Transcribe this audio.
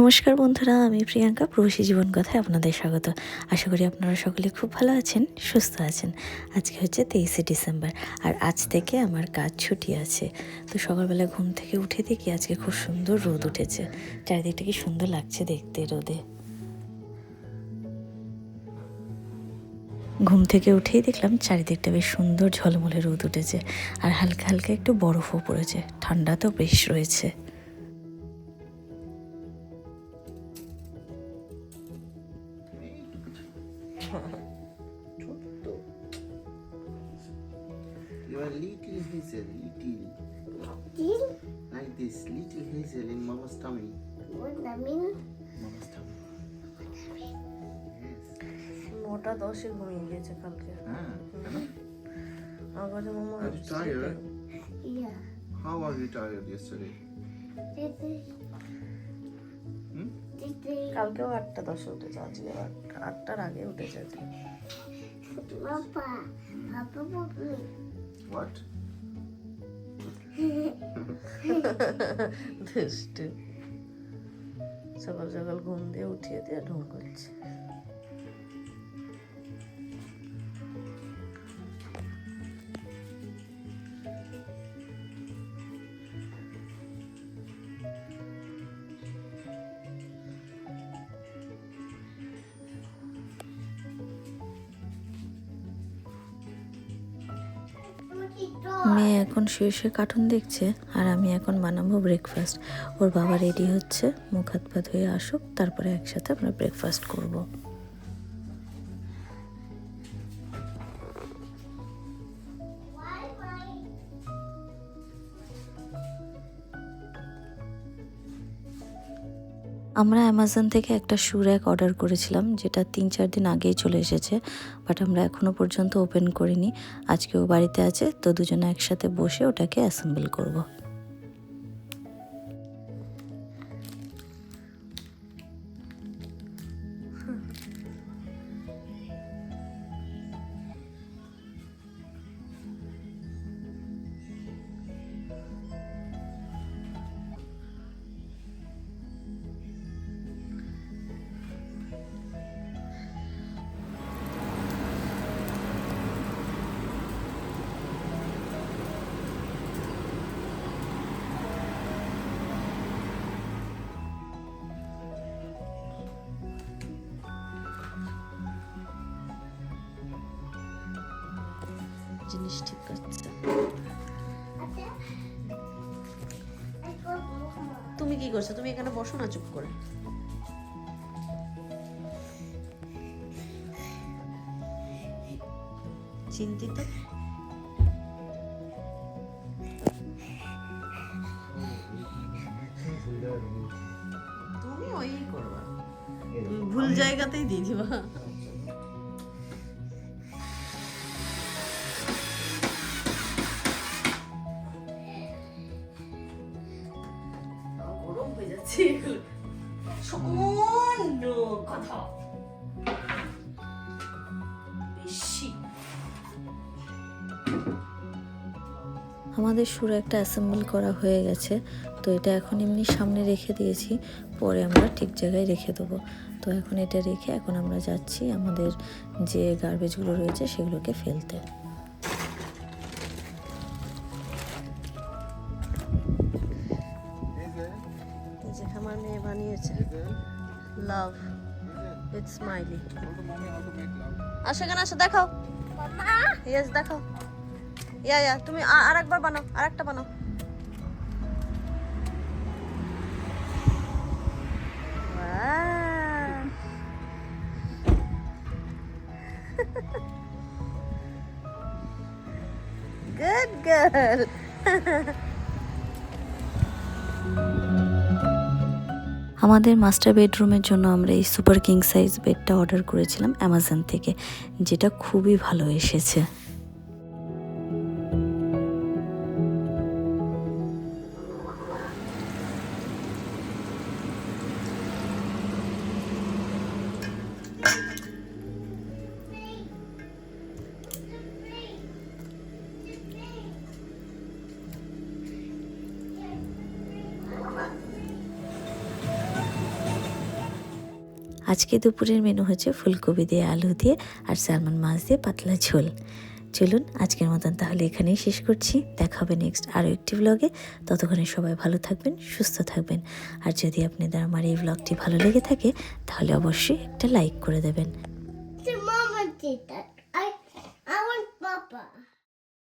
নমস্কার বন্ধুরা, আমি প্রিয়াঙ্কা, প্রবাসী জীবন কথায় আপনাদের স্বাগত। আশা করি আপনারা সকলে খুব ভালো আছেন, সুস্থ আছেন। আজকে হচ্ছে 23শে ডিসেম্বর, আর আজ থেকে আমার কাজ ছুটি আছে। তো সকালবেলা ঘুম থেকে উঠে দেখি আজকে খুব সুন্দর রোদ উঠেছে। চারিদিকটা কি সুন্দর লাগছে দেখতে রোদে। ঘুম থেকে উঠেই দেখলাম চারিদিকটা বেশ সুন্দর ঝলমলে রোদ উঠেছে, আর হালকা হালকা একটু বরফও পড়েছে। ঠান্ডা তো বেশ রয়েছে। You are little hazel, little. Like this, little hazel in mama's tummy. What that mean? Mama's tummy. Yes. 9টা 10-এ ঘুমিয়ে গেছে কালকে। আমার কাছে মামা Are you tired? Yeah. How are you tired yesterday? Hmm? কালকেও 8টা 10-এ উঠেছে, আজকে 8টার আগে উঠেছে আজকে। Papa. Papa. What? দুষ্টু। সকাল সকাল ঘুম দিয়ে উঠিয়ে দিয়ে ঢং করছে। মেয়ে এখন শুয়ে শুয়ে কার্টুন দেখছে, আর আমি এখন বানাবো ব্রেকফাস্ট। ওর বাবা রেডি হচ্ছে, মুখ হাত পা ধুয়ে আসুক, তারপরে একসাথে আমরা ব্রেকফাস্ট করব। আমরা অ্যামাজন থেকে একটা শু র্যাক অর্ডার করেছিলাম, যেটা 3-4 দিন আগেই চলে এসেছে, বাট আমরা এখনও পর্যন্ত ওপেন করিনি। আজকে ও বাড়িতে আছে, তো দুজনে একসাথে বসে ওটাকে অ্যাসেম্বল করব। জিনিস ঠিক করছে। তুমি কি করছো? তুমি এখানে বসো না চুপ করে। চিন্তিত? তুমি ওই করবা, তুমি ভুল জায়গাতেই দিয়ে দিবা। গরম হয়ে যাচ্ছে সামান্য কথা বেশি। আমাদের শু র্যাকটা অ্যাসেম্বল করা হয়ে গেছে, তো এটা এখন এমনি সামনে রেখে দিয়েছি, পরে আমরা ঠিক জায়গায় রেখে দেবো। তো এখন এটা রেখে এখন আমরা যাচ্ছি আমাদের যে গার্বেজগুলো রয়েছে সেগুলোকে ফেলতে। Hazel? এই যে আমার মেয়ে বানিয়েছে Hazel? Love Hazel? With smiley. Tell the mommy how to make love. আসো এখানে আসো, দেখাও। ইয়েস দেখাও। ইয়া তুমি আরেকবার বানাও, আরেকটা বানাও। Good girl. আমাদের মাস্টার বেডরুমের জন্য আমরা এই সুপার কিং সাইজ বেডটা অর্ডার করেছিলাম অ্যামাজন থেকে, যেটা খুবই ভালো এসেছে। আজকে দুপুরের মেনু হচ্ছে ফুলকপি দিয়ে আলু দিয়ে আর স্যালমন মাছ দিয়ে পাতলা ঝোল। চলুন আজকের মতন তাহলে এখানেই শেষ করছি। দেখা হবে নেক্সট আরও একটি ব্লগে। ততক্ষণে সবাই ভালো থাকবেন, সুস্থ থাকবেন। আর যদি আপনাদের আমার এই ব্লগটি ভালো লেগে থাকে তাহলে অবশ্যই একটা লাইক করে দেবেন। Mama did that.